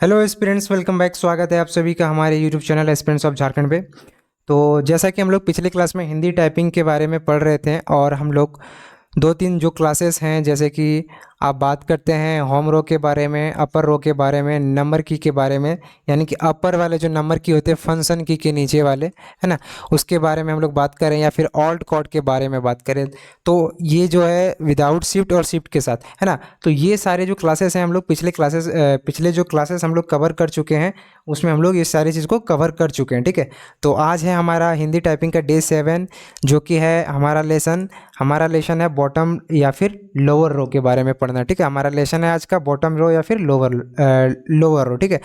Hello aspirants, welcome back. स्वागत है आप सभी का हमारे YouTube channel aspirants of Jharkhand पे। तो जैसा कि हम लोग पिछले क्लास में हिंदी टाइपिंग के बारे में पढ़ रहे थे और हम लोग दो तीन जो क्लासेस हैं, जैसे कि आप बात करते हैं होम रो के बारे में, अपर रो के बारे में, नंबर की के बारे में, यानी कि अपर वाले जो नंबर की होते हैं फंक्शन की के नीचे वाले, है ना, उसके बारे में हम लोग बात करें, या फिर ऑल्ट कॉर्ड के बारे में बात करें। तो ये जो है विदाउट शिफ्ट और शिफ्ट के साथ, है ना। तो ये सारे जो क्लासेस हैं हम लोग पिछले जो क्लासेस हम लोग कवर कर चुके हैं, उसमें हम लोग इस सारी चीज़ को कवर कर चुके हैं, ठीक है। तो आज है हमारा हिंदी टाइपिंग का डे 7, जो कि है हमारा लेसन है बॉटम या फिर लोअर रो के बारे में पढ़ना, ठीक है। हमारा लेसन है आज का बॉटम रो या फिर लोअर रो, ठीक है।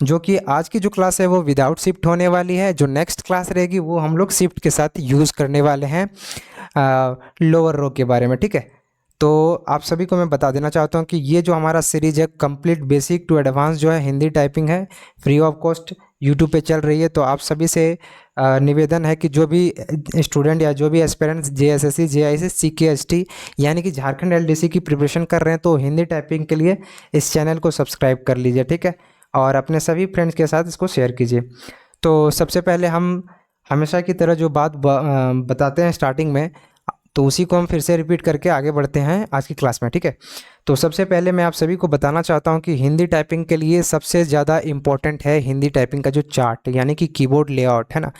जो कि आज की जो क्लास है वो विदाउट शिफ्ट होने वाली है। जो नेक्स्ट क्लास रहेगी वो हम लोग शिफ्ट के साथ यूज़ करने वाले हैं लोअर रो के बारे में, ठीक है। तो आप सभी को मैं बता देना चाहता हूँ कि ये जो हमारा सीरीज है कंप्लीट बेसिक टू एडवांस जो है हिंदी टाइपिंग है, फ्री ऑफ कॉस्ट यूट्यूब पे चल रही है। तो आप सभी से निवेदन है कि जो भी स्टूडेंट या जो भी एस्पिरेंट्स जेएसएससी जेआईएस सीकेएसटी यानी कि झारखंड एलडीसी की प्रिपरेशन कर रहे हैं, तो हिंदी टाइपिंग के लिए इस चैनल को सब्सक्राइब कर लीजिए, ठीक है। और अपने सभी फ्रेंड्स के साथ इसको शेयर कीजिए। तो सबसे पहले हम हमेशा की तरह जो बात बताते हैं स्टार्टिंग में, तो उसी को हम फिर से रिपीट करके आगे बढ़ते हैं आज की क्लास में, ठीक है। तो सबसे पहले मैं आप सभी को बताना चाहता हूं कि हिंदी टाइपिंग के लिए सबसे ज़्यादा इम्पॉर्टेंट है हिंदी टाइपिंग का जो चार्ट, यानी कि कीबोर्ड लेआउट, है ना।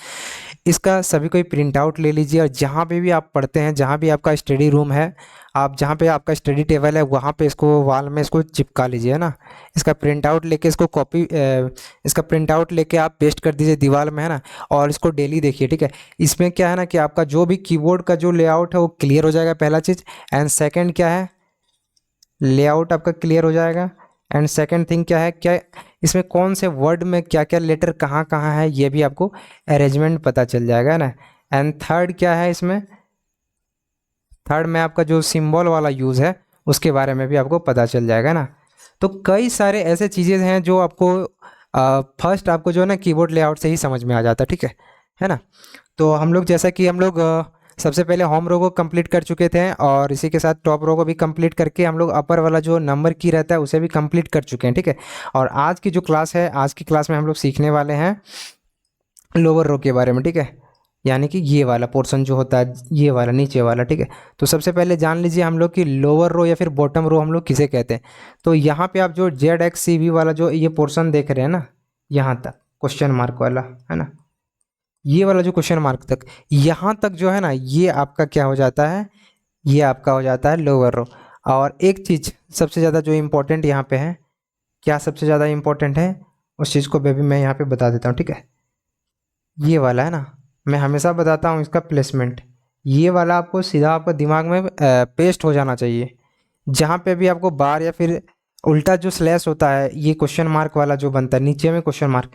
इसका सभी कोई प्रिंट आउट ले लीजिए और जहाँ पे भी आप पढ़ते हैं, जहाँ भी आपका स्टडी रूम है, आप जहाँ पे आपका स्टडी टेबल है, वहाँ पे इसको वॉल में इसको चिपका लीजिए, है ना। इसका प्रिंट आउट लेके इसका प्रिंट आउट लेके आप पेस्ट कर दीजिए दीवार में, है ना। और इसको डेली देखिए, ठीक है। इसमें क्या है ना कि आपका जो भी कीबोर्ड का जो लेआउट है वो क्लियर हो जाएगा, पहला चीज़। एंड सेकंड क्या है, लेआउट आपका क्लियर हो जाएगा। एंड सेकंड थिंग क्या है, क्या इसमें कौन से वर्ड में क्या क्या लेटर कहाँ कहाँ है, ये भी आपको अरेंजमेंट पता चल जाएगा ना। एंड थर्ड क्या है, इसमें थर्ड में आपका जो सिंबल वाला यूज़ है उसके बारे में भी आपको पता चल जाएगा ना। तो कई सारे ऐसे चीज़ें हैं जो आपको फर्स्ट आपको जो है ना कीबोर्ड लेआउट से ही समझ में आ जाता है, ठीक है ना। तो हम लोग जैसा कि हम लोग सबसे पहले होम रो को कंप्लीट कर चुके थे और इसी के साथ टॉप रो को भी कंप्लीट करके हम लोग अपर वाला जो नंबर की रहता है उसे भी कंप्लीट कर चुके हैं, ठीक है। और आज की जो क्लास है, आज की क्लास में हम लोग सीखने वाले हैं लोअर रो के बारे में, ठीक है। यानी कि ये वाला पोर्शन जो होता है, ये वाला नीचे वाला, ठीक है। तो सबसे पहले जान लीजिए हम लोग कि लोअर रो या फिर बॉटम रो हम लोग किसे कहते हैं। तो यहाँ पे आप जो ZXCV वाला जो ये पोर्शन देख रहे हैं ना, यहाँ तक क्वेश्चन मार्क वाला, है ना, ये वाला जो क्वेश्चन मार्क तक, यहाँ तक जो है ना, ये आपका क्या हो जाता है, ये आपका हो जाता है लोअर रो। और एक चीज़ सबसे ज़्यादा जो इम्पोर्टेंट यहाँ पे है, क्या सबसे ज़्यादा इम्पोर्टेंट है, उस चीज़ को बेबी मैं यहाँ पे बता देता हूँ, ठीक है। ये वाला है ना, मैं हमेशा बताता हूँ इसका प्लेसमेंट, ये वाला आपको सीधा आपको दिमाग में पेस्ट हो जाना चाहिए। जहाँ पे भी आपको बार या फिर उल्टा जो स्लैश होता है, ये क्वेश्चन मार्क वाला जो बनता है नीचे में क्वेश्चन मार्क,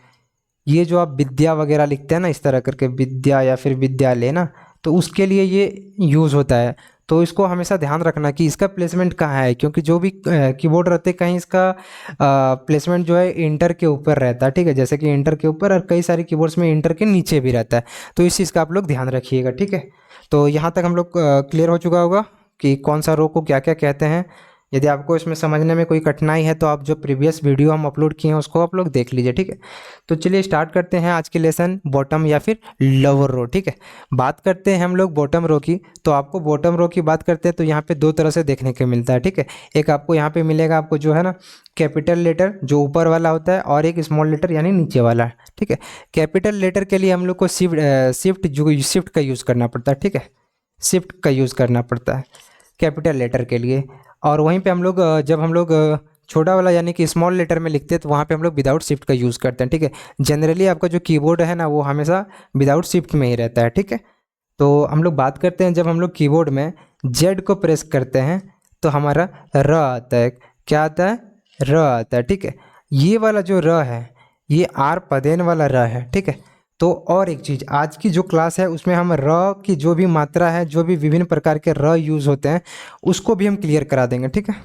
ये जो आप विद्या वगैरह लिखते हैं ना, इस तरह करके विद्या या फिर विद्यालय ना, तो उसके लिए ये यूज़ होता है। तो इसको हमेशा ध्यान रखना कि इसका प्लेसमेंट कहाँ है, क्योंकि जो भी कीबोर्ड रहते हैं कहीं इसका प्लेसमेंट जो है इंटर के ऊपर रहता है, ठीक है। जैसे कि इंटर के ऊपर, और कई सारे कीबोर्ड्स में इंटर के नीचे भी रहता है। तो इस चीज़ का आप लोग ध्यान रखिएगा, ठीक है। तो यहाँ तक हम लोग क्लियर हो चुका होगा कि कौन सा रो को क्या क्या कहते हैं। यदि आपको इसमें समझने में कोई कठिनाई है तो आप जो प्रीवियस वीडियो हम अपलोड किए हैं उसको आप लोग देख लीजिए, ठीक है। तो चलिए स्टार्ट करते हैं आज के लेसन बॉटम या फिर लोअर रो, ठीक है। बात करते हैं हम लोग बॉटम रो की। तो आपको बॉटम रो की बात करते हैं तो यहाँ पे दो तरह से देखने को मिलता है, ठीक है। एक आपको यहाँ पे मिलेगा, आपको जो है ना कैपिटल लेटर जो ऊपर वाला होता है, और एक स्मॉल लेटर यानी नीचे वाला, ठीक है। कैपिटल लेटर के लिए हम लोग को शिफ्ट का यूज़ करना पड़ता है, ठीक है। शिफ्ट का यूज़ करना पड़ता है कैपिटल लेटर के लिए। और वहीं पे हम लोग जब हम लोग छोटा वाला यानी कि स्मॉल लेटर में लिखते हैं तो वहाँ पे हम लोग विदाउट शिफ्ट का यूज़ करते हैं, ठीक है। जनरली आपका जो कीबोर्ड है ना वो हमेशा विदाउट शिफ्ट में ही रहता है, ठीक है। तो हम लोग बात करते हैं, जब हम लोग कीबोर्ड में जेड को प्रेस करते हैं तो हमारा र आता है। क्या आता है, र आता है, ठीक है। ये वाला जो र है ये आर पदेन वाला र है, ठीक है। तो और एक चीज़, आज की जो क्लास है उसमें हम र की जो भी मात्रा है, जो भी विभिन्न प्रकार के र यूज़ होते हैं उसको भी हम क्लियर करा देंगे, ठीक है।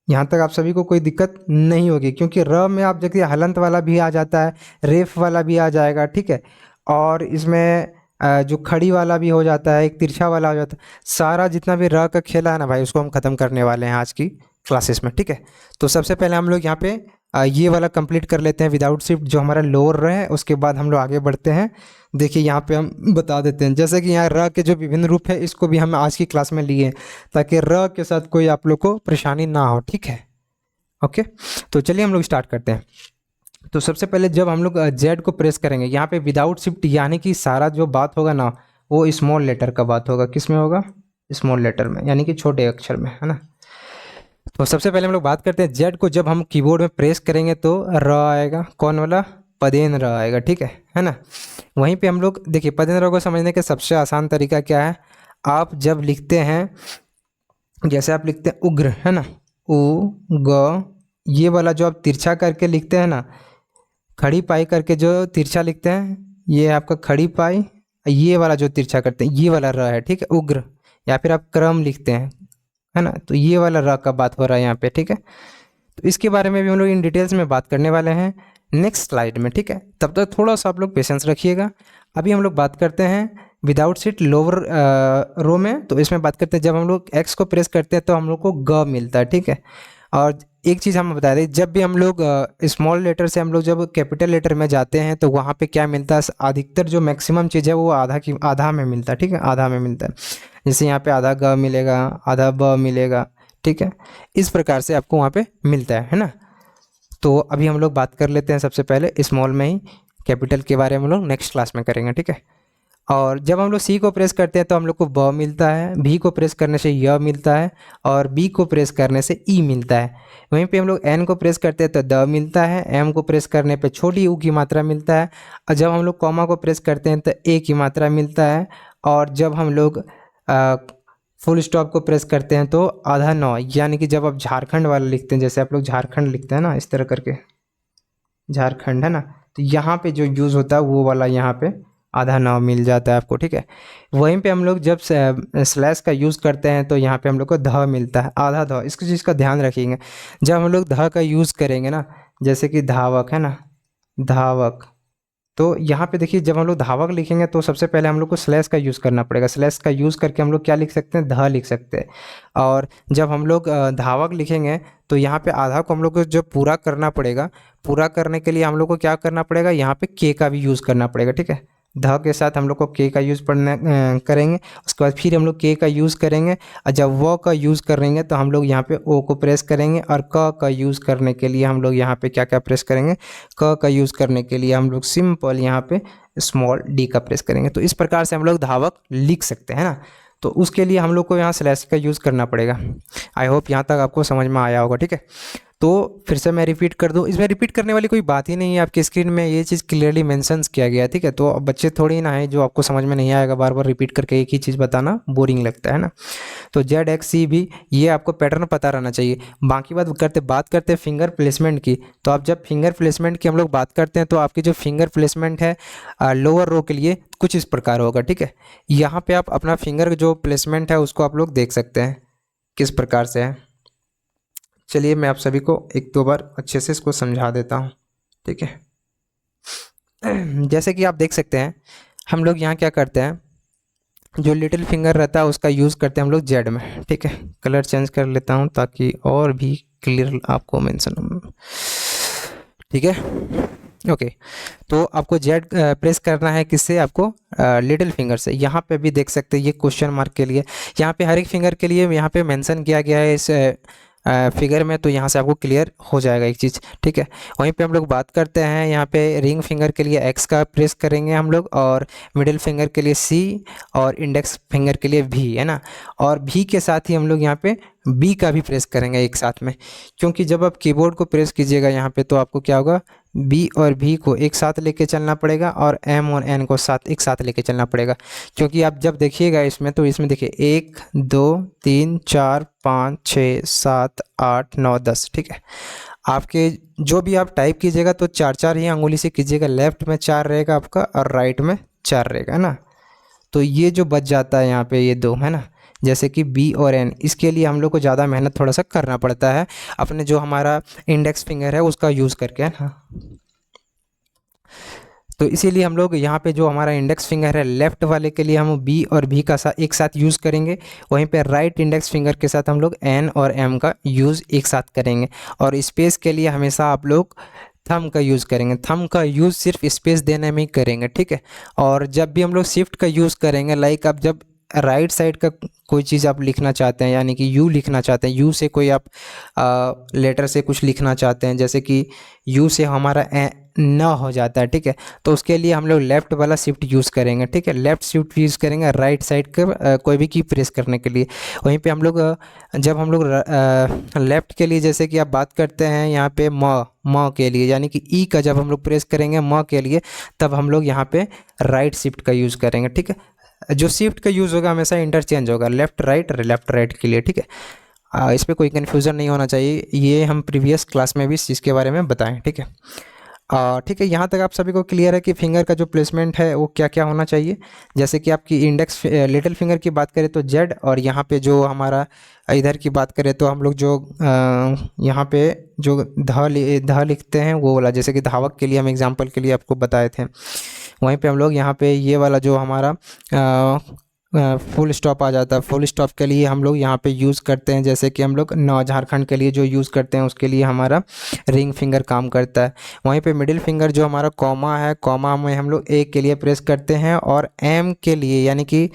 यहाँ तक आप सभी को कोई दिक्कत नहीं होगी, क्योंकि र में आप देखिए हलंत वाला भी आ जाता है, रेफ वाला भी आ जाएगा, ठीक है। और इसमें जो खड़ी वाला भी हो जाता है, एक तिरछा वाला हो जाता है। सारा जितना भी र का खेला है ना भाई, उसको हम ख़त्म करने वाले हैं आज की क्लासेस में, ठीक है। तो सबसे पहले हम लोग यहाँ पे ये वाला कंप्लीट कर लेते हैं विदाउट शिफ्ट जो हमारा लोअर र है, उसके बाद हम लोग आगे बढ़ते हैं। देखिए यहाँ पे हम बता देते हैं, जैसे कि यहाँ र के जो विभिन्न रूप है इसको भी हम आज की क्लास में लिए ताकि र के साथ कोई आप लोग को परेशानी ना हो, ठीक है। ओके, तो चलिए हम लोग स्टार्ट करते हैं। तो सबसे पहले जब हम लोग जेड को प्रेस करेंगे यहाँ पे विदाउट शिफ्ट, यानी कि सारा जो बात होगा ना वो स्मॉल लेटर का बात होगा। किस में होगा? स्मॉल लेटर में, यानी कि छोटे अक्षर में, है ना। तो सबसे पहले हम लोग बात करते हैं जेड को जब हम कीबोर्ड में प्रेस करेंगे तो र आएगा, कौन वाला? पदेन र आएगा, ठीक है ना। वहीं पे हम लोग देखिए पदेन र को समझने का सबसे आसान तरीका क्या है, आप जब लिखते हैं, जैसे आप लिखते हैं उग्र, है ना, उ ग, ये वाला जो आप तिरछा करके लिखते हैं ना, खड़ी पाई करके जो तिरछा लिखते हैं, ये आपका खड़ी पाई, ये वाला जो तिरछा करते हैं ये वाला र है, ठीक है, उग्र। या फिर आप क्रम लिखते हैं, है ना, तो ये वाला र का बात हो रहा है यहाँ पे, ठीक है। तो इसके बारे में भी हम लोग इन डिटेल्स में बात करने वाले हैं नेक्स्ट स्लाइड में, ठीक है। तब तक थोड़ा सा आप लोग पेशेंस रखिएगा। अभी हम लोग बात करते हैं विदाउट शिफ्ट लोअर रो में। तो इसमें बात करते हैं जब हम लोग एक्स को प्रेस करते हैं तो हम लोग को ग मिलता है, ठीक है। और एक चीज़ हम बता दें, जब भी हम लोग स्मॉल लेटर से हम लोग जब कैपिटल लेटर में जाते हैं तो वहाँ पे क्या मिलता है, अधिकतर जो मैक्सिमम चीज़ है वो आधा में मिलता है, ठीक है, आधा में मिलता है। जैसे यहाँ पे आधा ग मिलेगा, आधा ब मिलेगा, ठीक है, इस प्रकार से आपको वहाँ पे मिलता है ना। तो अभी हम लोग बात कर लेते हैं सबसे पहले स्मॉल में ही, कैपिटल के बारे में हम लोग नेक्स्ट क्लास में करेंगे, ठीक है। और जब हम लोग सी को प्रेस करते हैं तो हम लोग को ब मिलता है, भी को प्रेस करने से य मिलता है, और बी को प्रेस करने से ई मिलता है। वहीं पे हम लोग एन को प्रेस करते हैं तो द मिलता है, एम को प्रेस करने पे छोटी ऊ की मात्रा मिलता है, और जब हम लोग कॉमा को प्रेस करते हैं तो ए की मात्रा मिलता है, और जब हम लोग फुल स्टॉप को प्रेस करते हैं तो आधा नौ, यानी कि जब आप झारखंड वाला लिखते हैं, जैसे आप लोग झारखंड लिखते हैं ना इस तरह करके, झारखंड, है ना, तो यहाँ पे जो यूज़ होता है वो वाला यहाँ पे आधा नौ मिल जाता है आपको, ठीक है। वहीं पे हम लोग जब स्लैश का यूज़ करते हैं तो यहाँ पे हम लोग को ध मिलता है, आधा ध। इसकी चीज़ का ध्यान रखिएगा, जब हम लोग ध का यूज़ करेंगे ना, जैसे कि धावक, है ना, धावक, तो यहाँ पे देखिए जब हम लोग धावक लिखेंगे तो सबसे पहले हम लोग को स्लैश का यूज़ करना पड़ेगा। स्लैश का यूज़ करके हम लोग क्या लिख सकते हैं, ध लिख सकते हैं। और जब हम लोग धावक लिखेंगे तो यहाँ पे आधा को हम लोग को जो पूरा करना पड़ेगा, पूरा करने के लिए हम लोग को क्या करना पड़ेगा, यहाँ पे के का भी यूज़ करना पड़ेगा, ठीक है। ध के साथ हम लोग को के का यूज़ करेंगे, उसके बाद फिर हम लोग के का यूज़ करेंगे, और जब व का यूज़ करेंगे तो हम लोग यहाँ पे ओ को प्रेस करेंगे, और क का यूज़ करने के लिए हम लोग यहाँ पे क्या क्या प्रेस करेंगे, क का यूज़ करने के लिए हम लोग सिंपल यहाँ पे स्मॉल डी का प्रेस करेंगे। तो इस प्रकार से हम लोग धावक लिख सकते हैं ना। तो उसके लिए हम लोग को यहाँ स्लैश का यूज़ करना पड़ेगा। आई होप यहाँ तक आपको समझ में आया होगा, ठीक है। तो फिर से मैं रिपीट कर दूं, इसमें रिपीट करने वाली कोई बात ही नहीं है, आपकी स्क्रीन में ये चीज़ क्लियरली मेंशंस किया गया है, ठीक है। तो अब बच्चे थोड़ी ना है जो आपको समझ में नहीं आएगा, बार बार रिपीट करके एक ही चीज़ बताना बोरिंग लगता है ना। तो जेड एक्स सी भी ये आपको पैटर्न पता रहना चाहिए। बाकी बात करते फिंगर प्लेसमेंट की। तो आप जब फिंगर प्लेसमेंट की हम लोग बात करते हैं तो आपकी जो फिंगर प्लेसमेंट है लोअर रो के लिए कुछ इस प्रकार होगा, ठीक है। यहाँ पे आप अपना फिंगर जो प्लेसमेंट है उसको आप लोग देख सकते हैं किस प्रकार से है। चलिए मैं आप सभी को एक दो बार अच्छे से इसको समझा देता हूँ, ठीक है। जैसे कि आप देख सकते हैं हम लोग यहाँ क्या करते हैं, जो लिटिल फिंगर रहता है उसका यूज़ करते हैं हम लोग जेड में, ठीक है। कलर चेंज कर लेता हूँ ताकि और भी क्लियर आपको मेंशन, ठीक है। ओके, तो आपको जेड प्रेस करना है किससे, आपको लिटिल फिंगर से। यहाँ पे भी देख सकते हैं ये क्वेश्चन मार्क के लिए, यहाँ पे हर एक फिंगर के लिए यहाँ पे मेंशन किया गया है इस फिगर में, तो यहाँ से आपको क्लियर हो जाएगा एक चीज़, ठीक है। वहीं पे हम लोग बात करते हैं यहाँ पे रिंग फिंगर के लिए एक्स का प्रेस करेंगे हम लोग, और मिडिल फिंगर के लिए सी, और इंडेक्स फिंगर के लिए भी, है ना। और भी के साथ ही हम लोग यहाँ पे बी का भी प्रेस करेंगे एक साथ में, क्योंकि जब आप कीबोर्ड को प्रेस कीजिएगा यहाँ पे तो आपको क्या होगा, बी और भी को एक साथ लेके चलना पड़ेगा, और एम और एन को एक साथ लेके चलना पड़ेगा। क्योंकि आप जब देखिएगा इसमें, तो इसमें देखिए 1 2 3 4 5 6 7 8 9 10, ठीक है। आपके जो भी आप टाइप कीजिएगा तो 4 ही अंगुली से कीजिएगा, लेफ्ट में 4 रहेगा आपका और राइट में 4 रहेगा ना। तो ये जो बच जाता है यहाँ पे ये 2, है ना, जैसे कि बी और एन, इसके लिए हम लोग को ज़्यादा मेहनत थोड़ा सा करना पड़ता है अपने जो हमारा इंडेक्स फिंगर है उसका यूज़ करके, है ना। तो इसीलिए हम लोग यहाँ पे जो हमारा इंडेक्स फिंगर है लेफ़्ट वाले के लिए हम बी और भी का एक साथ यूज़ करेंगे, वहीं पे राइट इंडेक्स फिंगर के साथ हम लोग एन और एम का यूज़ एक साथ करेंगे। और स्पेस के लिए हमेशा आप लोग थंब का यूज़ करेंगे, थंब का यूज़ सिर्फ स्पेस देने में ही करेंगे, ठीक है। और जब भी हम लोग शिफ्ट का यूज़ करेंगे, लाइक आप जब राइट साइड का कोई चीज़ आप लिखना चाहते हैं, यानी कि यू लिखना चाहते हैं, यू से कोई आप लेटर से कुछ लिखना चाहते हैं, जैसे कि यू से हमारा न हो जाता है, ठीक है, तो उसके लिए हम लोग लेफ़्ट वाला शिफ्ट यूज़ करेंगे, ठीक है। लेफ़्ट शिफ्ट यूज़ करेंगे राइट साइड का कोई भी की प्रेस करने के लिए। वहीं पे हम लोग जब हम लोग लेफ़्ट के लिए जैसे कि आप बात करते हैं यहाँ पे म के लिए, यानी कि ई का जब हम लोग प्रेस करेंगे म के लिए, तब हम लोग यहाँ पे राइट शिफ्ट का यूज़ करेंगे, ठीक है। जो शिफ्ट का यूज़ होगा हमेशा इंटरचेंज होगा, लेफ़्ट राइट के लिए, ठीक है। इस पर कोई कन्फ्यूज़न नहीं होना चाहिए, ये हम प्रीवियस क्लास में भी इस चीज़ के बारे में बताएं, ठीक है। ठीक है, यहाँ तक आप सभी को क्लियर है कि फिंगर का जो प्लेसमेंट है वो क्या क्या होना चाहिए। जैसे कि आपकी इंडेक्स लिटिल फिंगर की बात करें तो जेड, और यहाँ पे जो हमारा इधर की बात करें तो हम लोग जो यहाँ पे जो ध लिखते हैं वो वाला, जैसे कि धावक के लिए हम एग्जांपल के लिए आपको बताए थे, वहीं पे हम लोग यहाँ पे ये वाला जो हमारा फुल स्टॉप आ जाता है, फुल स्टॉप के लिए हम लोग यहाँ पे यूज़ करते हैं, जैसे कि हम लोग झारखंड के लिए जो यूज़ करते हैं उसके लिए हमारा रिंग फिंगर काम करता है। वहीं पे मिडिल फिंगर जो हमारा कॉमा है, कॉमा में हम लोग ए के लिए प्रेस करते हैं, और एम के लिए, यानी कि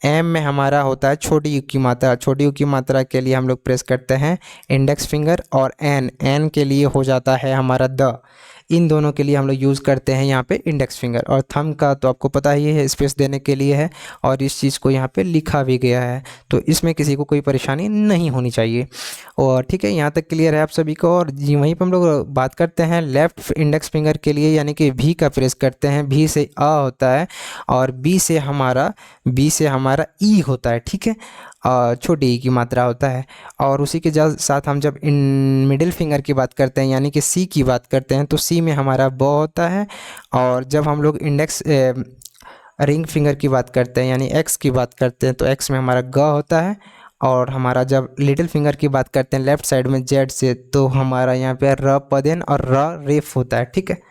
एम में हमारा होता है छोटी यू की मात्रा, छोटी यू की मात्रा के लिए हम लोग प्रेस करते हैं इंडेक्स फिंगर, और एन के लिए हो जाता है हमारा द। इन दोनों के लिए हम लोग यूज़ करते हैं यहाँ पे इंडेक्स फिंगर। और थंब का तो आपको पता ही है, स्पेस देने के लिए है, और इस चीज़ को यहाँ पे लिखा भी गया है, तो इसमें किसी को कोई परेशानी नहीं होनी चाहिए। और ठीक है, यहाँ तक क्लियर है आप सभी को। और जी वहीं पर हम लोग बात करते हैं लेफ़्ट इंडेक्स फिंगर के लिए, यानी कि भी का प्रेस करते हैं, भी से अ होता है, और बी से हमारा ई होता है, ठीक है, छोटी ई की मात्रा होता है। और उसी के साथ हम जब इन मिडिल फिंगर की बात करते हैं, यानी कि सी की बात करते हैं, तो सी में हमारा ब होता है। और जब हम लोग इंडेक्स रिंग फिंगर की बात करते हैं, यानी एक्स की बात करते हैं, तो एक्स में हमारा ग होता है। और हमारा जब लिटिल फिंगर की बात करते हैं लेफ़्ट साइड में जेड से, तो हमारा यहाँ पे र पदेन और र रेफ होता है, ठीक है।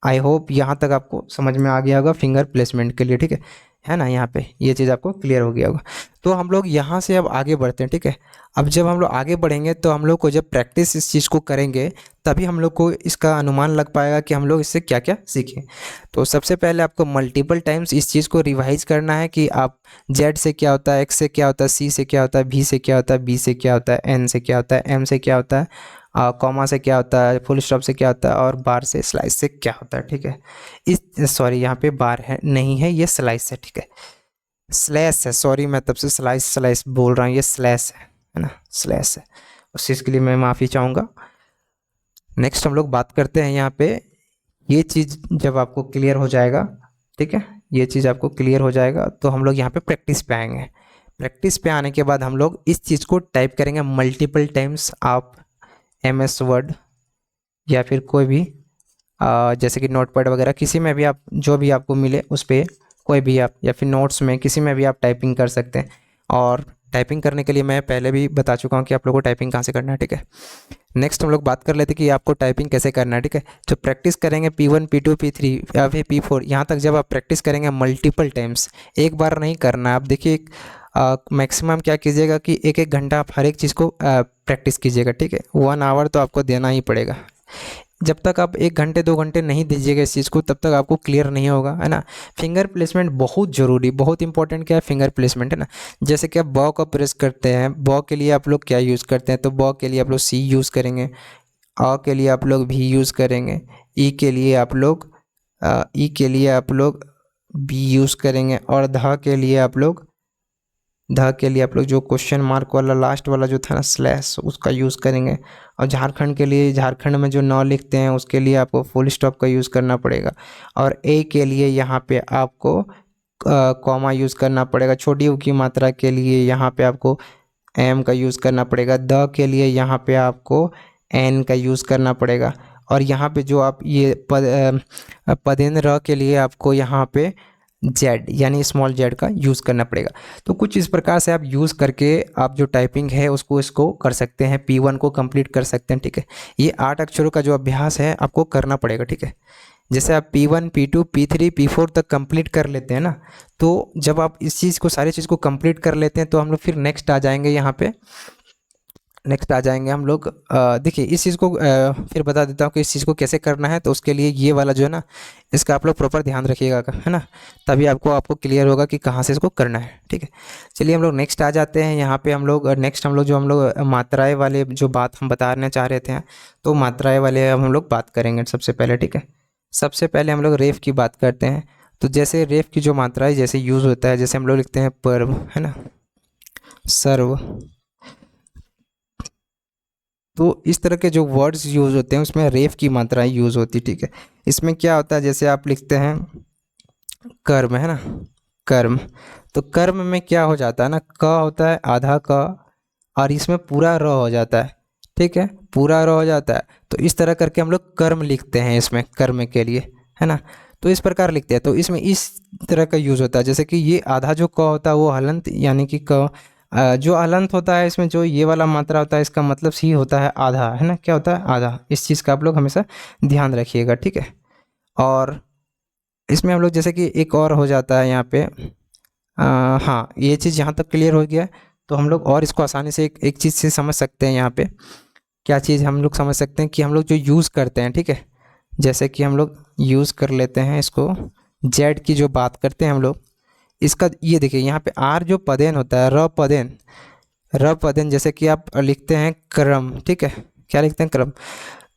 आई होप यहाँ तक आपको समझ में आ गया होगा फिंगर प्लेसमेंट के लिए, ठीक है ना। यहाँ पे ये चीज़ आपको क्लियर हो गया होगा। तो हम लोग यहाँ से अब आगे बढ़ते हैं, ठीक है। अब जब हम लोग आगे बढ़ेंगे तो हम लोग को जब प्रैक्टिस इस चीज़ को करेंगे, तभी हम लोग को इसका अनुमान लग पाएगा कि हम लोग इससे क्या क्या सीखें। तो सबसे पहले आपको मल्टीपल टाइम्स इस चीज़ को रिवाइज करना है कि आप जेड से क्या होता है, एक्स से क्या होता है, सी से क्या होता है, भी से क्या होता है, बी से क्या होता है, एन से क्या होता है, एम से क्या होता है, कॉमा से क्या होता है, फुल स्टॉप से क्या होता है, और बार से स्लाइस से क्या होता है, ठीक है। इस सॉरी यहाँ पे बार है नहीं है, ये स्लाइस है, ठीक है, स्लैश है, सॉरी मैं तब से स्लाइस बोल रहा हूँ, ये स्लैश है ना, स्लैश है, उस चीज़ के लिए मैं माफ़ी चाहूँगा। नेक्स्ट हम लोग बात करते हैं यहाँ पे, ये चीज़ जब आपको क्लियर हो जाएगा, ठीक है, ये चीज़ आपको क्लियर हो जाएगा, तो हम लोग यहाँ पे प्रैक्टिस पे आएंगे। प्रैक्टिस पे आने के बाद हम लोग इस चीज़ को टाइप करेंगे मल्टीपल टाइम्स। आप MS वर्ड या फिर कोई भी जैसे कि नोटपैड वगैरह किसी में भी आप जो भी आपको मिले उस पर कोई भी आप, या फिर नोट्स में किसी में भी आप टाइपिंग कर सकते हैं। और टाइपिंग करने के लिए मैं पहले भी बता चुका हूँ कि आप लोगों को टाइपिंग कहाँ से करना है, ठीक है। नेक्स्ट हम लोग बात कर लेते हैं कि आपको टाइपिंग कैसे करना है, ठीक है। तो प्रैक्टिस करेंगे P1 P2 P3 या फिर P4, यहाँ तक जब आप प्रैक्टिस करेंगे मल्टीपल टाइम्स, एक बार नहीं करना है। आप देखिए मैक्सिमम क्या कीजिएगा कि एक एक घंटा आप हर एक चीज़ को प्रैक्टिस कीजिएगा, ठीक है। 1 आवर तो आपको देना ही पड़ेगा। जब तक आप 1 घंटे 2 घंटे नहीं दीजिएगा इस चीज़ को, तब तक आपको क्लियर नहीं होगा, है ना। फिंगर प्लेसमेंट बहुत ज़रूरी, बहुत इंपॉर्टेंट क्या है, फिंगर प्लेसमेंट, है ना। जैसे कि आप ब का प्रेस करते हैं, ब के लिए आप लोग क्या यूज़ करते हैं, तो ब के लिए आप लोग सी यूज़ करेंगे, अ के लिए आप लोग भी यूज़ करेंगे, ई के लिए आप लोग बी यूज़ करेंगे, और ध के लिए आप लोग जो क्वेश्चन मार्क वाला लास्ट वाला जो था ना स्लैश, उसका यूज़ करेंगे। और झारखंड के लिए, झारखंड में जो न लिखते हैं उसके लिए आपको फुल स्टॉप का यूज़ करना पड़ेगा। और ए के लिए यहाँ पे आपको कॉमा यूज़ करना पड़ेगा। छोटी यू की मात्रा के लिए यहाँ पे आपको एम का यूज़ करना पड़ेगा। द के लिए यहाँ पे आपको एन का यूज़ करना पड़ेगा। और यहाँ पे जो आप ये पदेन र के लिए आपको यहाँ पे जेड यानी स्मॉल जेड का यूज़ करना पड़ेगा। तो कुछ इस प्रकार से आप यूज़ करके आप जो टाइपिंग है इसको कर सकते हैं, P1 को कंप्लीट कर सकते हैं, ठीक है। ये 8 अक्षरों का जो अभ्यास है आपको करना पड़ेगा, ठीक है। जैसे आप P1 P2 P3 P4 तक कंप्लीट कर लेते हैं ना, तो जब आप इस चीज़ को सारी चीज़ को कंप्लीट कर लेते हैं तो हम लोग फिर नेक्स्ट आ जाएंगे यहाँ पे। नेक्स्ट आ जाएंगे हम लोग, देखिए इस चीज़ को फिर बता देता हूँ कि इस चीज़ को कैसे करना है। तो उसके लिए ये वाला जो है ना, इसका आप लोग प्रॉपर ध्यान रखिएगा, है ना, तभी आपको क्लियर होगा कि कहाँ से इसको करना है, ठीक है। चलिए हम लोग नेक्स्ट आ जाते हैं। यहाँ पे हम लोग नेक्स्ट हम लोग मात्राएँ वाले जो बात हम बताना चाह रहे थे, तो मात्राएँ वाले हम लोग बात करेंगे सबसे पहले, ठीक है। सबसे पहले हम लोग रेफ की बात करते हैं। तो जैसे रेफ की जो मात्राएँ जैसे यूज़ होता है, जैसे हम लोग लिखते हैं पर्व, है ना, सर्व, तो इस तरह के जो वर्ड्स यूज़ होते हैं उसमें रेफ की मात्राएं यूज़ होती, ठीक है। इसमें क्या होता है, जैसे आप लिखते हैं कर्म, है ना, कर्म, तो कर्म में क्या हो जाता है ना, क होता है आधा क, और इसमें पूरा र हो जाता है, ठीक है, पूरा र हो जाता है। तो इस तरह करके हम लोग कर्म लिखते हैं इसमें, कर्म के लिए, है ना। तो इस प्रकार लिखते हैं, तो इसमें इस तरह का यूज़ होता है। जैसे कि ये आधा जो क होता है वो हलंत यानी कि क, जो हलंत होता है इसमें जो ये वाला मात्रा होता है इसका मतलब सी होता है आधा, है ना, क्या होता है आधा। इस चीज़ का आप लोग हमेशा ध्यान रखिएगा, ठीक है। और इसमें हम लोग जैसे कि एक और हो जाता है यहाँ पे, हाँ ये चीज़ यहाँ तक क्लियर हो गया है। तो हम लोग और इसको आसानी से एक चीज़ से समझ सकते हैं। यहाँ पे क्या चीज़ हम लोग समझ सकते हैं कि हम लोग जो यूज़ करते हैं, ठीक है, जैसे कि हम लोग यूज़ कर लेते हैं इसको, जेड की जो बात करते हैं हम लोग, इसका ये देखिए यहाँ पे आर जो पदेन होता है, र पदेन, र पदेन, जैसे कि आप लिखते हैं क्रम, ठीक है, क्या लिखते हैं क्रम।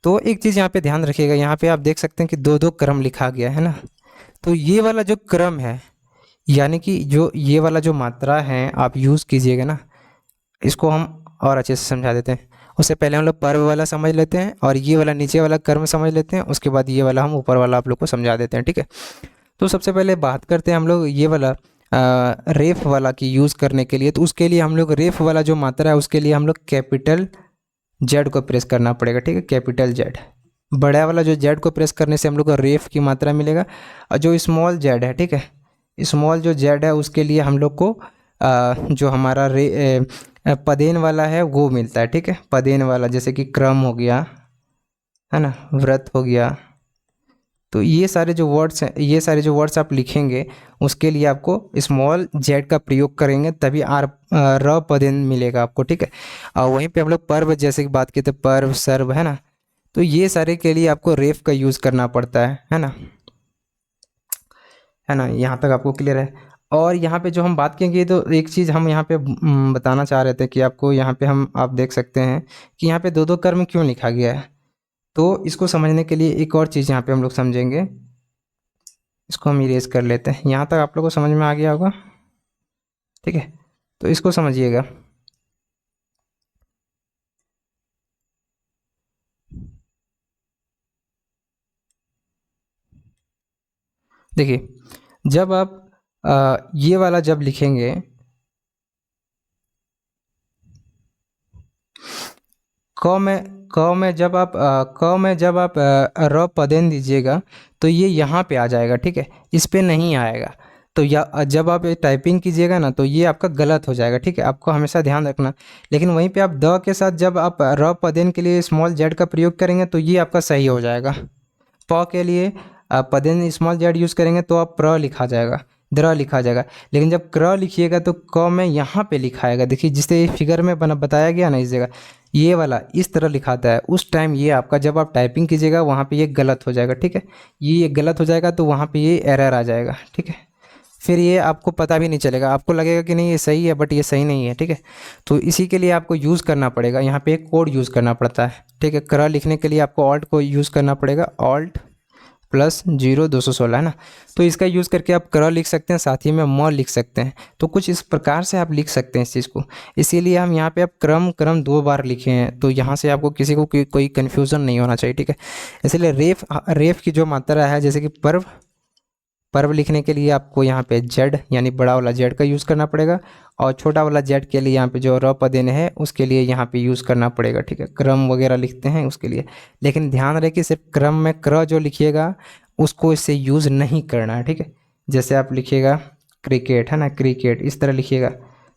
तो एक चीज़ यहाँ पे ध्यान रखिएगा, यहाँ पे आप देख सकते हैं कि दो दो क्रम लिखा गया है ना। तो ये वाला जो क्रम है, यानी कि जो ये वाला जो मात्रा है आप यूज़ कीजिएगा ना, इसको हम और अच्छे से समझा देते हैं। उससे पहले हम लोग पर्व वाला समझ लेते हैं और ये वाला नीचे वाला कर्म समझ लेते हैं, उसके बाद ये वाला हम ऊपर वाला आप लोग को समझा देते हैं, ठीक है। तो सबसे पहले बात करते हैं हम लोग ये वाला रेफ वाला की यूज़ करने के लिए। तो उसके लिए हम लोग रेफ वाला जो मात्रा है उसके लिए हम लोग कैपिटल जेड को प्रेस करना पड़ेगा, ठीक है, कैपिटल जेड। बड़ा वाला जो जेड को प्रेस करने से हम लोग को रेफ की मात्रा मिलेगा, और जो स्मॉल जेड है, ठीक है, स्मॉल जो जेड है उसके लिए हम लोग को जो हमारा पदेन वाला है वो मिलता है, ठीक है, पदेन वाला, जैसे कि क्रम हो गया, है ना, व्रत हो गया। तो ये सारे जो वर्ड्स हैं, ये सारे जो वर्ड्स आप लिखेंगे उसके लिए आपको स्मॉल जेड का प्रयोग करेंगे, तभी आर र पदेन मिलेगा आपको, ठीक है। और वहीं पे हम लोग पर्व जैसे कि बात की तो पर्व सर्व, है ना, तो ये सारे के लिए आपको रेफ का यूज़ करना पड़ता है ना, है ना, यहाँ तक आपको क्लियर है। और यहाँ पे जो हम बात करेंगे तो एक चीज़ हम यहाँ पे बताना चाह रहे थे कि आपको यहाँ पे हम आप देख सकते हैं कि यहाँ पे दो दो कर्म क्यों लिखा गया है। तो इसको समझने के लिए एक और चीज़ यहाँ पे हम लोग समझेंगे, इसको हम इरेज कर लेते हैं। यहाँ तक आप लोगों को समझ में आ गया होगा, ठीक है, तो इसको समझिएगा। देखिए जब आप ये वाला जब लिखेंगे, क में जब आप र पदेन दीजिएगा तो ये यहाँ पे आ जाएगा, ठीक है, इस पे नहीं आएगा। तो या जब आप ये टाइपिंग कीजिएगा ना तो ये आपका गलत हो जाएगा, ठीक है, आपको हमेशा ध्यान रखना। लेकिन वहीं पे आप द के साथ जब आप र पदेन के लिए स्मॉल जेड का प्रयोग करेंगे तो ये आपका सही हो जाएगा। प के लिए पदेन स्मॉल जेड यूज़ करेंगे तो आप प्र लिखा जाएगा, द्र लिखा जाएगा। लेकिन जब क्र लिखिएगा तो क में यहाँ पे लिखा आएगा, देखिए जिससे फिगर में बताया गया ना, इस जगह ये वाला इस तरह लिखाता है। उस टाइम ये आपका जब आप टाइपिंग कीजिएगा वहाँ पे ये गलत हो जाएगा, ठीक है, ये गलत हो जाएगा तो वहाँ पे ये एरर आ जाएगा, ठीक है। फिर ये आपको पता भी नहीं चलेगा, आपको लगेगा कि नहीं ये सही है, बट ये सही नहीं है, ठीक है। तो इसी के लिए आपको यूज़ करना पड़ेगा, यहाँ पे एक कोड यूज़ करना पड़ता है, ठीक है। क्र लिखने के लिए आपको ऑल्ट को यूज़ करना पड़ेगा, ऑल्ट +0 216, है ना। तो इसका यूज़ करके आप क्र लिख सकते हैं, साथ ही में म लिख सकते हैं। तो कुछ इस प्रकार से आप लिख सकते हैं इस चीज़ को। इसीलिए हम यहाँ पे आप क्रम क्रम 2 बार लिखे हैं, तो यहाँ से आपको किसी को कोई कन्फ्यूज़न नहीं होना चाहिए, ठीक है। इसलिए रेफ की जो मात्रा है, जैसे कि पर्व लिखने के लिए आपको यहाँ पे जेड यानी बड़ा वाला जेड का यूज़ करना पड़ेगा, और छोटा वाला जेड के लिए यहाँ पे जो र पदेन है उसके लिए यहाँ पे यूज़ करना पड़ेगा, ठीक है। क्रम वगैरह लिखते हैं उसके लिए, लेकिन ध्यान रहे कि सिर्फ क्रम में क्र जो लिखिएगा उसको इससे यूज़ नहीं करना है, ठीक है। जैसे आप लिखिएगा क्रिकेट, है ना, क्रिकेट, इस तरह लिखिएगा।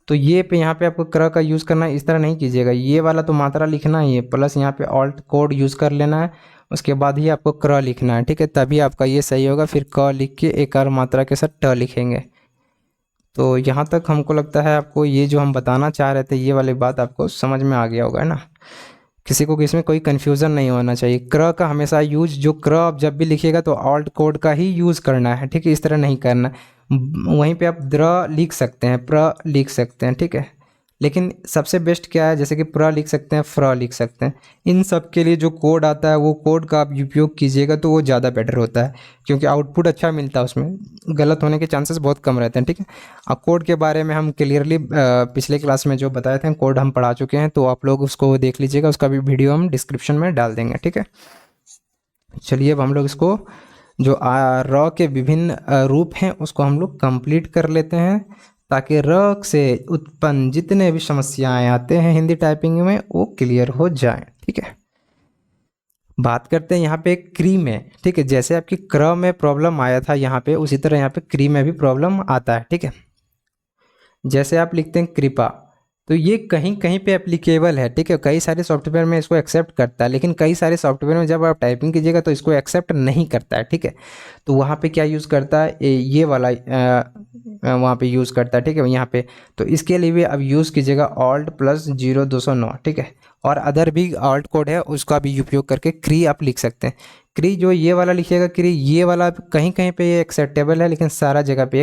तो ये पे यहाँ पे आपको क्र का यूज़ करना है, इस तरह नहीं कीजिएगा। ये वाला तो मात्रा लिखना ही है, प्लस यहाँ पे ऑल्ट कोड यूज़ कर लेना है, उसके बाद ही आपको क्र लिखना है, ठीक है, तभी आपका ये सही होगा। फिर क लिख के एक और मात्रा के साथ ट लिखेंगे। तो यहाँ तक हमको लगता है आपको ये जो हम बताना चाह रहे थे ये वाली बात आपको समझ में आ गया होगा, है ना। किसी को इसमें कोई कन्फ्यूज़न नहीं होना चाहिए। क्र का हमेशा यूज, जो क्र आप जब भी लिखिएगा तो ऑल्ट कोड का ही यूज़ करना है, ठीक है, इस तरह नहीं करना। वहीं पे आप द्र लिख सकते हैं, प्र लिख सकते हैं, ठीक है, लेकिन सबसे बेस्ट क्या है, जैसे कि प्र लिख सकते हैं, फ्र लिख सकते हैं। इन सब के लिए जो कोड आता है वो कोड का आप उपयोग कीजिएगा तो वो ज़्यादा बेटर होता है, क्योंकि आउटपुट अच्छा मिलता है, उसमें गलत होने के चांसेस बहुत कम रहते हैं, ठीक है। अब कोड के बारे में हम क्लियरली पिछले क्लास में जो बताए थे कोड हम पढ़ा चुके हैं, तो आप लोग उसको देख लीजिएगा, उसका भी वीडियो हम डिस्क्रिप्शन में डाल देंगे, ठीक है। चलिए अब हम लोग इसको जो र के विभिन्न रूप हैं उसको हम लोग कंप्लीट कर लेते हैं, ताकि र से उत्पन्न जितने भी समस्याएं आते हैं हिंदी टाइपिंग में वो क्लियर हो जाएं, ठीक है। बात करते हैं यहाँ पे क्री में, ठीक है, जैसे आपकी क्र में प्रॉब्लम आया था यहाँ पे, उसी तरह यहाँ पे क्री में भी प्रॉब्लम आता है, ठीक है। जैसे आप लिखते हैं कृपा, तो ये कहीं कहीं पे एप्लीकेबल है, ठीक है, कई सारे सॉफ्टवेयर में इसको एक्सेप्ट करता है, लेकिन कई सारे सॉफ्टवेयर में जब आप टाइपिंग कीजिएगा तो इसको एक्सेप्ट नहीं करता है, ठीक है। तो वहाँ पे क्या यूज़ करता है, ये वाला वहाँ पे यूज़ करता है, ठीक है, यहाँ पे। तो इसके लिए भी अब यूज़ कीजिएगा Alt+0209, ठीक है, और अदर भी ऑल्ट कोड है उसका भी उपयोग करके क्री आप लिख सकते हैं। क्री जो ये वाला लिखिएगा, क्री ये वाला कहीं कहीं पे ये एक्सेप्टेबल है, लेकिन सारा जगह पे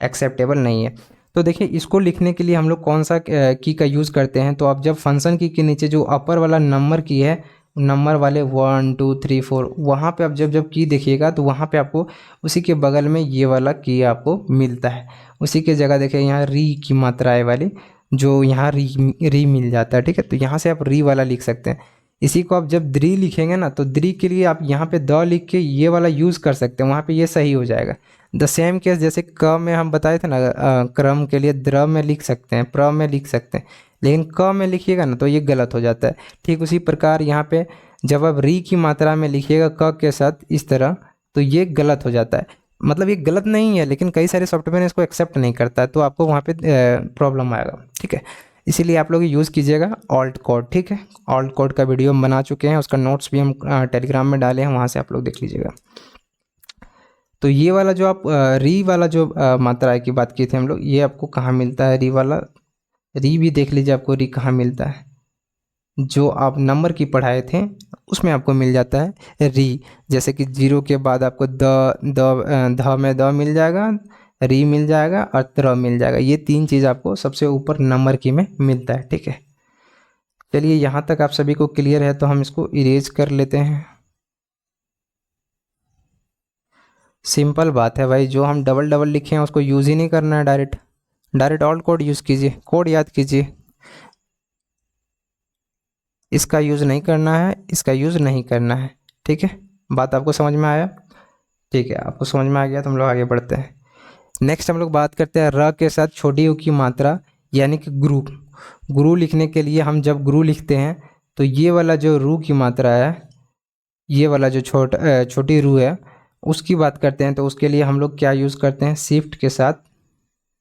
एक्सेप्टेबल नहीं है। तो देखिए इसको लिखने के लिए हम लोग कौन सा की का यूज़ करते हैं, तो आप जब फंक्शन की के नीचे जो अपर वाला नंबर की है, नंबर वाले 1 2 3 4, वहाँ पे आप जब जब की देखिएगा तो वहाँ पे आपको उसी के बगल में ये वाला की आपको मिलता है। उसी के जगह देखिए यहाँ री की मात्रा है वाली, जो यहाँ री मिल जाता है, ठीक है। तो यहाँ से आप री वाला लिख सकते हैं। इसी को आप जब द्री लिखेंगे ना, तो द्री के लिए आप यहाँ पे द लिख के ये वाला यूज़ कर सकते हैं, वहाँ पे ये सही हो जाएगा। द सेम केस जैसे क में हम बताए थे ना, क्रम के लिए द्र में लिख सकते हैं, प्र में लिख सकते हैं, लेकिन क में लिखिएगा ना तो ये गलत हो जाता है। ठीक उसी प्रकार यहाँ पे जब आप री की मात्रा में लिखिएगा क के साथ इस तरह, तो ये गलत हो जाता है। मतलब ये गलत नहीं है, लेकिन कई सारे सॉफ्टवेयर इसको एक्सेप्ट नहीं करता है, तो आपको वहाँ पे प्रॉब्लम आएगा, ठीक है। इसीलिए आप लोग यूज़ कीजिएगा ऑल्ट कोड, ठीक है। ऑल्ट कोड का वीडियो हम बना चुके हैं, उसका नोट्स भी हम टेलीग्राम में डाले हैं, वहाँ से आप लोग देख लीजिएगा। तो ये वाला जो आप री वाला जो मात्रा की बात की थी हम लोग, ये आपको कहाँ मिलता है री वाला, री भी देख लीजिए आपको री कहाँ मिलता है। जो आप नंबर की पढ़ाए थे उसमें आपको मिल जाता है री, जैसे कि 0 के बाद आपको ध में द मिल जाएगा, री मिल जाएगा और त्र मिल जाएगा। ये 3 चीज़ आपको सबसे ऊपर नंबर की में मिलता है, ठीक है। चलिए यहाँ तक आप सभी को क्लियर है, तो हम इसको इरेज कर लेते हैं। सिंपल बात है भाई, जो हम डबल डबल लिखे हैं उसको यूज़ ही नहीं करना है, डायरेक्ट ऑल्ट कोड यूज़ कीजिए, कोड याद कीजिए। इसका यूज़ नहीं करना है, इसका यूज़ नहीं करना है, ठीक है। बात आपको समझ में आया, ठीक है, आपको समझ में आ गया तो हम लोग आगे बढ़ते हैं। नेक्स्ट हम लोग बात करते हैं र के साथ छोटी यू की मात्रा, यानी कि गुरु लिखने के लिए हम जब गुरु लिखते हैं तो ये वाला जो रू की मात्रा है, ये वाला जो छोटी रू है उसकी बात करते हैं। तो उसके लिए हम लोग क्या यूज़ करते हैं, शिफ्ट के साथ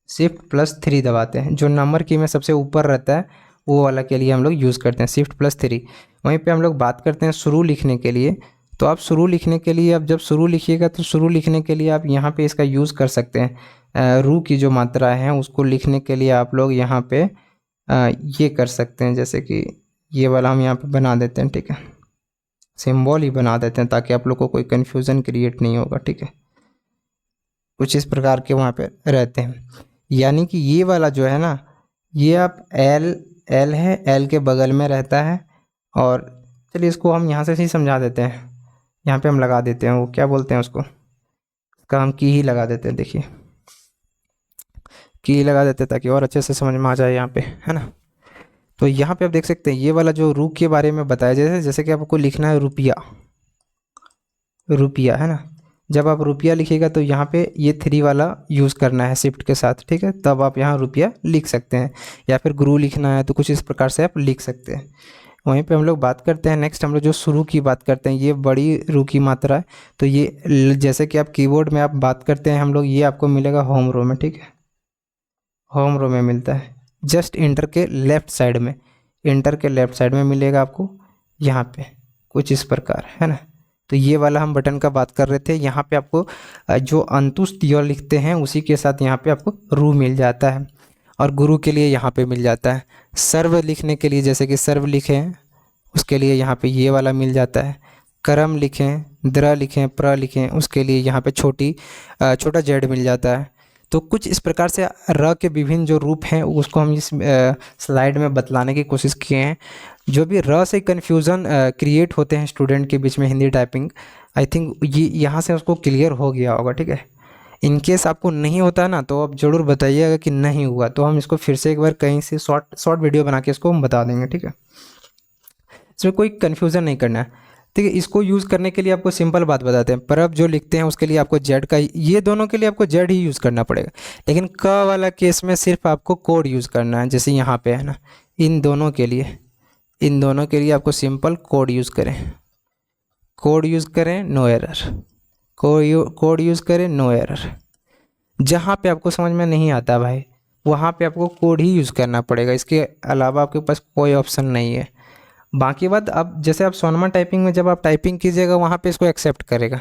Shift+3 दबाते हैं। जो नंबर की में सबसे ऊपर रहता है वो वाला के लिए हम लोग यूज़ करते हैं Shift+3। वहीं पे हम लोग बात करते हैं शुरू लिखने के लिए। तो आप शुरू लिखने के लिए, आप जब शुरू लिखिएगा तो शुरू लिखने के लिए आप यहाँ पे इसका यूज़ कर सकते हैं। रू की जो मात्रा है उसको लिखने के लिए आप लोग यहाँ पे ये कर सकते हैं, जैसे कि ये वाला हम यहाँ पे बना देते हैं, ठीक है, सिंबल ही बना देते हैं ताकि आप लोग को कोई कन्फ्यूज़न क्रिएट नहीं होगा, ठीक है। कुछ इस प्रकार के वहाँ पे रहते हैं, यानी कि ये वाला जो है ना, ये आप एल है, एल के बगल में रहता है। और चलिए इसको हम यहाँ से ही समझा देते हैं, यहाँ पे हम लगा देते हैं, वो क्या बोलते हैं उसको, इसका हम की ही लगा देते हैं। देखिए की लगा देते हैं ताकि और अच्छे से समझ में आ जाए यहाँ पे, है ना। तो यहाँ पे आप देख सकते हैं ये वाला जो रू के बारे में बताया, जैसे कि आपको लिखना है रुपया, है ना। जब आप रुपया लिखिएगा तो यहाँ पे ये 3 वाला यूज़ करना है शिफ्ट के साथ, ठीक है, तब आप यहाँ रुपया लिख सकते हैं। या फिर गुरु लिखना है तो कुछ इस प्रकार से आप लिख सकते हैं। वहीं पे हम लोग बात करते हैं, नेक्स्ट हम लोग जो शुरू की बात करते हैं, ये बड़ी रू की मात्रा है। तो ये जैसे कि आप कीबोर्ड में आप बात करते हैं हम लोग, ये आपको मिलेगा होम रो में, ठीक है, होम रो में मिलता है जस्ट इंटर के लेफ़्ट साइड में, इंटर के लेफ़्ट साइड में मिलेगा आपको यहाँ पे, कुछ इस प्रकार, है ना। तो ये वाला हम बटन का बात कर रहे थे। यहाँ पे आपको जो अंतुस्त य लिखते हैं उसी के साथ यहाँ पे आपको रु मिल जाता है, और गुरु के लिए यहाँ पे मिल जाता है। सर्व लिखने के लिए जैसे कि सर्व लिखें उसके लिए यहाँ पे ये वाला मिल जाता है। करम लिखें, द्र लिखें, प्र लिखें उसके लिए यहाँ पे छोटा जेड मिल जाता है। तो कुछ इस प्रकार से र के विभिन्न जो रूप हैं उसको हम इस स्लाइड में बतलाने की कोशिश किए हैं। जो भी र से कन्फ्यूज़न क्रिएट होते हैं स्टूडेंट के बीच में हिंदी टाइपिंग, आई थिंक ये यहाँ से उसको क्लियर हो गया होगा, ठीक है। इन केस आपको नहीं होता ना तो आप ज़रूर बताइएगा कि नहीं हुआ, तो हम इसको फिर से एक बार कहीं से शॉर्ट वीडियो बना के इसको हम बता देंगे, ठीक है। इसमें कोई कन्फ्यूज़न नहीं करना है, ठीक है। इसको यूज़ करने के लिए आपको सिंपल बात बताते हैं। परब जो लिखते हैं उसके लिए आपको जेड का, ये दोनों के लिए आपको जेड ही यूज़ करना पड़ेगा, लेकिन क वाला केस में सिर्फ आपको कोड यूज़ करना है, जैसे यहाँ पे है ना। इन दोनों के लिए आपको सिंपल कोड यूज़ करें, नो एरर। कोड यूज़ करें, नो एरर। जहाँ पे आपको समझ में नहीं आता भाई वहाँ पे आपको कोड ही यूज़ करना पड़ेगा, इसके अलावा आपके पास कोई ऑप्शन नहीं है। बाकी बात अब जैसे आप सोनमा टाइपिंग में जब आप टाइपिंग कीजिएगा वहाँ पे इसको एक्सेप्ट करेगा।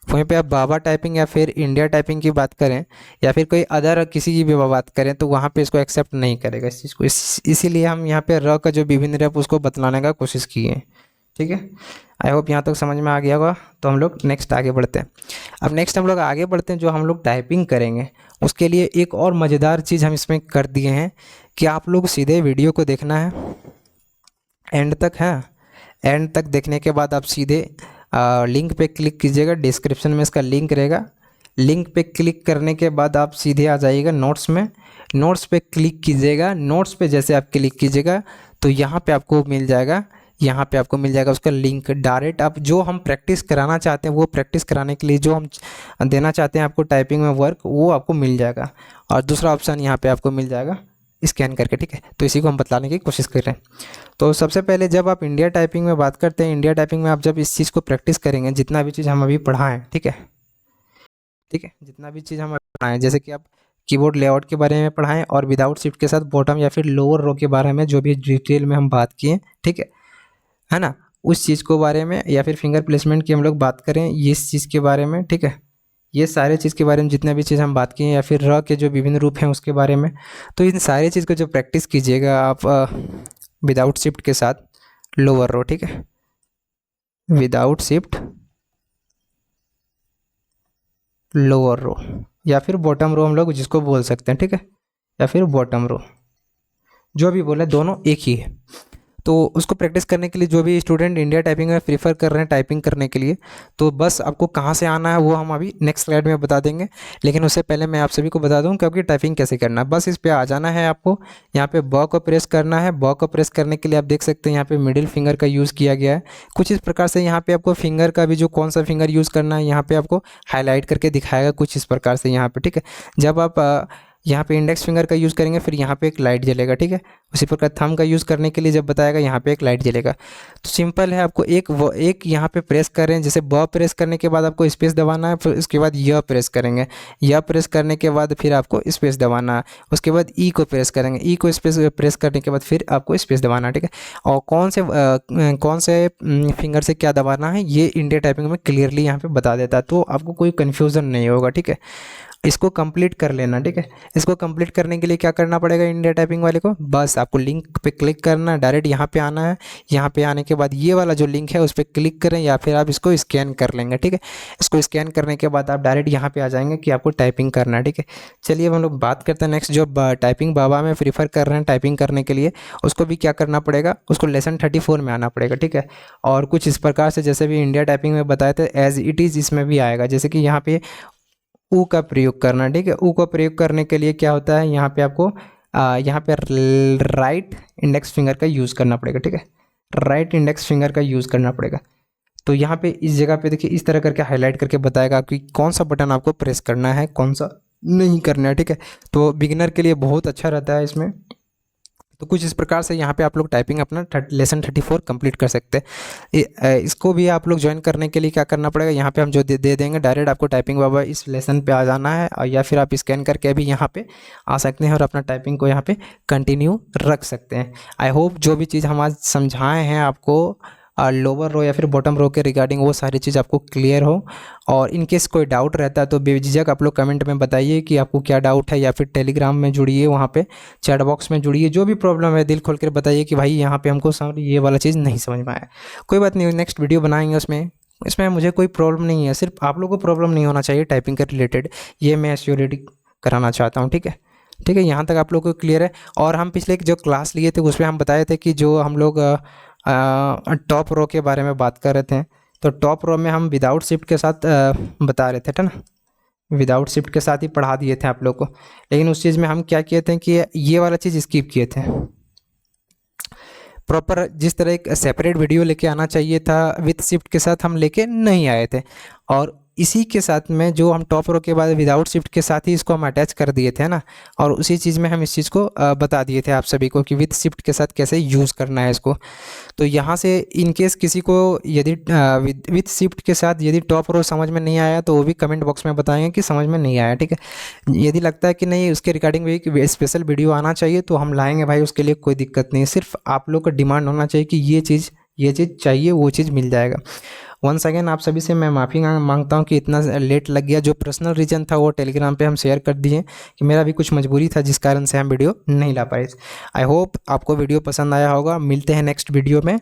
वहीं पे आप बाबा टाइपिंग या फिर इंडिया टाइपिंग की बात करें या फिर कोई अदर किसी की भी बात करें तो वहाँ पे इसको एक्सेप्ट नहीं करेगा इस चीज़ को। इसीलिए हम यहाँ पे र का जो विभिन्न रूप उसको बतलाने का कोशिश किए हैं, ठीक है। आई होप यहाँ तक समझ में आ गया होगा। तो हम लोग नेक्स्ट आगे बढ़ते हैं। अब नेक्स्ट हम लोग आगे बढ़ते हैं, जो हम लोग टाइपिंग करेंगे उसके लिए एक और मज़ेदार चीज़ हम इसमें कर दिए हैं कि आप लोग सीधे वीडियो को देखना है एंड तक, है। एंड तक देखने के बाद आप सीधे लिंक पे क्लिक कीजिएगा, डिस्क्रिप्शन में इसका लिंक रहेगा। लिंक पे क्लिक करने के बाद आप सीधे आ जाइएगा नोट्स में, नोट्स पे क्लिक कीजिएगा। नोट्स पे जैसे आप क्लिक कीजिएगा तो यहाँ पे आपको मिल जाएगा उसका लिंक। डायरेक्ट आप जो हम प्रैक्टिस कराना चाहते हैं वो प्रैक्टिस कराने के लिए जो हम देना चाहते हैं आपको टाइपिंग में वर्क, वो आपको मिल जाएगा। और दूसरा ऑप्शन यहाँ पे आपको मिल जाएगा स्कैन करके, ठीक है। तो इसी को हम बतलाने की कोशिश कर रहे हैं। तो सबसे पहले जब आप इंडिया टाइपिंग में बात करते हैं, इंडिया टाइपिंग में आप जब इस चीज़ को प्रैक्टिस करेंगे, जितना भी चीज़ हम अभी पढ़ाएं, ठीक है, जितना भी चीज़ हम अभी पढ़ाएं, जैसे कि आप कीबोर्ड लेआउट के बारे में पढ़ाएं और विदाउट शिफ्ट के साथ बॉटम या फिर लोअर रो के बारे में जो भी डिटेल में हम बात किए, ठीक है ना, उस चीज़ को बारे में, या फिर फिंगर प्लेसमेंट की हम लोग बात करें इस चीज़ के बारे में, ठीक है। ये सारे चीज़ के बारे में जितने भी चीज़ हम बात किए, या फिर र के जो विभिन्न रूप हैं उसके बारे में, तो इन सारी चीज़ को जो प्रैक्टिस कीजिएगा आप विदाउट शिफ्ट के साथ लोअर रो, ठीक है, विदाउट शिफ्ट लोअर रो या फिर बॉटम रो हम लोग जिसको बोल सकते हैं, ठीक है, या फिर बॉटम रो, जो भी बोले दोनों एक ही है। तो उसको प्रैक्टिस करने के लिए जो भी स्टूडेंट इंडिया टाइपिंग में प्रीफर कर रहे हैं टाइपिंग करने के लिए, तो बस आपको कहाँ से आना है वो हम अभी नेक्स्ट स्लाइड में बता देंगे। लेकिन उससे पहले मैं आप सभी को बता दूं कि आपकी टाइपिंग कैसे करना है। बस इस पे आ जाना है आपको, यहाँ पे ब को प्रेस करना है। ब को प्रेस करने के लिए आप देख सकते हैं यहाँ पे मिडिल फिंगर का यूज़ किया गया है। कुछ इस प्रकार से यहाँ पे आपको फिंगर का भी जो कौन सा फिंगर यूज़ करना है यहाँ पे आपको हाईलाइट करके दिखाएगा, कुछ इस प्रकार से यहाँ पे, ठीक है। जब आप यहाँ पे इंडेक्स फिंगर का यूज़ करेंगे फिर यहाँ पे एक लाइट जलेगा, ठीक है। उसी प्रकार थंब का यूज़ करने के लिए जब बताएगा यहाँ पे एक लाइट जलेगा। तो सिंपल है, आपको एक यहाँ पे प्रेस करें, जैसे ब प्रेस करने के बाद आपको स्पेस दबाना है, फिर उसके बाद य प्रेस करेंगे, य प्रेस करने के बाद फिर आपको स्पेस दबाना है, उसके बाद ई को प्रेस करेंगे, ई को स्पेस प्रेस करने के बाद फिर आपको स्पेस दबाना है, ठीक है। और कौन से फिंगर से क्या दबाना है ये इंडिया टाइपिंग में क्लियरली यहाँ पे बता देता है, तो आपको कोई कन्फ्यूज़न नहीं होगा, ठीक है। इसको कंप्लीट कर लेना, ठीक है। इसको कंप्लीट करने के लिए क्या करना पड़ेगा इंडिया टाइपिंग वाले को, बस आपको लिंक पे क्लिक करना है, डायरेक्ट यहाँ पे आना है। यहाँ पे आने के बाद ये वाला जो लिंक है उस पर क्लिक करें या फिर आप इसको स्कैन कर लेंगे, ठीक है। इसको स्कैन करने के बाद आप डायरेक्ट यहाँ पे आ जाएंगे कि आपको टाइपिंग करना है, ठीक है। चलिए अब हम लोग बात करते हैं नेक्स्ट, जो टाइपिंग बाबा में प्रीफर कर रहे हैं टाइपिंग करने के लिए, उसको भी क्या करना पड़ेगा, उसको लेसन 34 में आना पड़ेगा, ठीक है। और कुछ इस प्रकार से जैसे भी इंडिया टाइपिंग में बताए थे एज इट इज़ इसमें भी आएगा, जैसे कि यहाँ पे ऊ का प्रयोग करना, ठीक है। ऊ का प्रयोग करने के लिए क्या होता है, यहाँ पे आपको यहाँ पे राइट इंडेक्स फिंगर का यूज़ करना पड़ेगा, ठीक है। राइट इंडेक्स फिंगर का यूज़ करना पड़ेगा। तो यहाँ पे इस जगह पे देखिए इस तरह करके हाईलाइट करके बताएगा कि कौन सा बटन आपको प्रेस करना है, कौन सा नहीं करना है, ठीक है। तो बिगिनर के लिए बहुत अच्छा रहता है इसमें, तो कुछ इस प्रकार से यहाँ पे आप लोग टाइपिंग अपना लेसन 34 कंप्लीट कर सकते हैं। इसको भी आप लोग ज्वाइन करने के लिए क्या करना पड़ेगा, यहाँ पे हम जो दे देंगे डायरेक्ट आपको टाइपिंग बाबा इस लेसन पे आ जाना है, और या फिर आप स्कैन करके भी यहाँ पे आ सकते हैं और अपना टाइपिंग को यहाँ पे कंटिन्यू रख सकते हैं। आई होप जो भी चीज़ हम आज समझाए हैं आपको लोअर रो या फिर बॉटम रो के रिगार्डिंग वो सारी चीज़ आपको क्लियर हो। और इन केस कोई डाउट रहता है तो बेझिझक आप लोग कमेंट में बताइए कि आपको क्या डाउट है, या फिर टेलीग्राम में जुड़िए, वहाँ पे चैट बॉक्स में जुड़िए, जो भी प्रॉब्लम है दिल खोल कर बताइए कि भाई यहाँ पे हमको ये वाला चीज़ नहीं समझ में आया। कोई बात नहीं, नेक्स्ट वीडियो बनाएंगे उसमें, इसमें मुझे कोई प्रॉब्लम नहीं है, सिर्फ आप लोगों को प्रॉब्लम नहीं होना चाहिए टाइपिंग के रिलेटेड, ये मैं एश्योरिटी कराना चाहता हूँ। ठीक है, ठीक है, यहाँ तक आप लोगों को क्लियर है। और हम पिछले जो क्लास लिए थे उसमें हम बताए थे कि जो हम लोग टॉप रो के बारे में बात कर रहे थे, तो टॉप रो में हम विदाउट शिफ्ट के साथ बता रहे थे ना, विदाउट शिफ्ट के साथ ही पढ़ा दिए थे आप लोग को। लेकिन उस चीज़ में हम क्या किए थे कि ये वाला चीज़ स्किप किए थे। प्रॉपर जिस तरह एक सेपरेट वीडियो लेके आना चाहिए था विथ शिफ्ट के साथ, हम लेके नहीं आए थे, और इसी के साथ में जो हम टॉप रो के बाद विदाउट शिफ्ट के साथ ही इसको हम अटैच कर दिए थे ना, और उसी चीज़ में हम इस चीज़ को बता दिए थे आप सभी को कि विथ शिफ्ट के साथ कैसे यूज़ करना है इसको। तो यहाँ से इन केस किसी को यदि विथ शिफ्ट के साथ यदि टॉप रो समझ में नहीं आया तो वो भी कमेंट बॉक्स में बताएंगे कि समझ में नहीं आया। ठीक है, यदि लगता है कि नहीं उसके रिगार्डिंग भी एक स्पेशल वीडियो आना चाहिए तो हम लाएंगे भाई, उसके लिए कोई दिक्कत नहीं है। सिर्फ आप लोग का डिमांड होना चाहिए कि ये चीज़ चाहिए, वो चीज़ मिल जाएगा। वंस अगेन आप सभी से मैं माफ़ी मांगता हूँ कि इतना लेट लग गया। जो पर्सनल रीज़न था वो टेलीग्राम पे हम शेयर कर दिए कि मेरा भी कुछ मजबूरी था जिस कारण से हम वीडियो नहीं ला पाए। आई होप आपको वीडियो पसंद आया होगा। मिलते हैं नेक्स्ट वीडियो में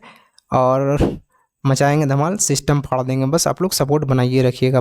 और मचाएंगे धमाल, सिस्टम फाड़ देंगे। बस आप लोग सपोर्ट बनाइए रखिएगा।